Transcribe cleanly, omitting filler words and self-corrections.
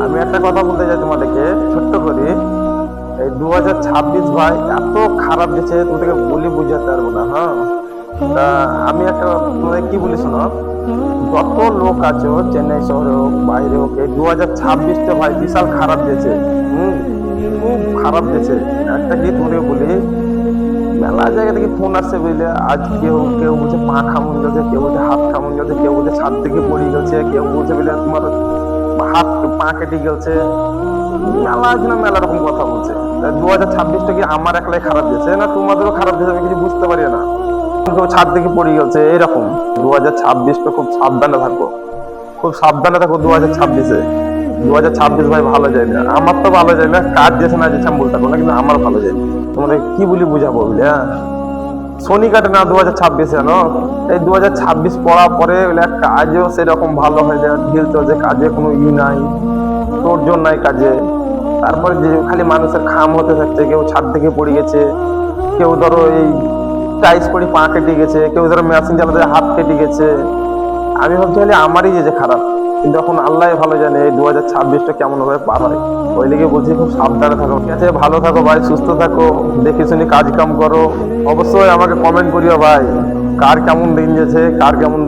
আমি একটা কথা বলতে চাই তোমাদেরকে ছোট্ট করে। এই 2026 ভাই এত খারাপ গেছে, তোমাদেরকে বলি বুঝাতে পারবো না। হ্যাঁ, তা আমি একটা তোমাদের কি বলি শোনো। যত লোক আছে চেন্নাই শহরে হোক বাইরে হোক, এই 2026টা ভাই বিশাল খারাপ গেছে। হম, খুব খারাপ গেছে। একটা কি তোমাদেরকে বলি, মেলা জায়গা থেকে ফোন আসছে বুঝলে। আজ কেউ কেউ বলছে পা খামুন গেছে, কেউ বলছে হাত খামুন গেছে, কেউ বলছে ছাদ থেকে পড়ে গেছে, কেউ বলছে বুঝলে তোমার হাত পা কেটে গেছে। মেলা জন মেলা রকম কথা বলছে। 2026টা কি আমার একলাই খারাপ গেছে না তোমাদেরও খারাপ গেছে? আমি কিছু বুঝতে পারি না। কেউ ছাদ থেকে পড়ে গেছে এরকম। 2026টা খুব সাবধানে থাকো, খুব সাবধানে থাকো 2026-এ। 2026 ভাই ভালো যায় না, আমার তো ভালো যায় না। কাজ যেছে না যেছে আমি বলতে পারবো না, কিন্তু আমার ভালো যায় না। তোমাদের কি বলি বুঝাবো বুঝলে? হ্যাঁ, শনি কাটে না 2026-এ জানো। এই 2026 পড়ার পরে কাজও সেরকম ভালো হয়ে যায়, ঢিল চলছে, কাজে কোনো নাই, তোর জন্য নাই কাজে। তারপরে যে খালি মানুষের খাম হতে থাকছে। কেউ ছাদ থেকে পড়ে গেছে, কেউ ধরো এই টাইস পড়ে পা কেটে গেছে, কেউ ধরো মেশিন চালাতে হাত কেটে গেছে। আমি ভাবছি খালি আমারই যে খারাপ, কিন্তু এখন আল্লাহ ভালো জানে এই 2026টা কেমন ভাবে পার হয়। ওই লিগে বলছি খুব সাবধানে থাকো, ঠিক আছে? ভালো থাকো ভাই, সুস্থ থাকো, দেখে শুনে কাজ কাম করো। অবশ্যই আমাকে কমেন্ট করিও ভাই, কার কেমন দিন গেছে, কার কেমন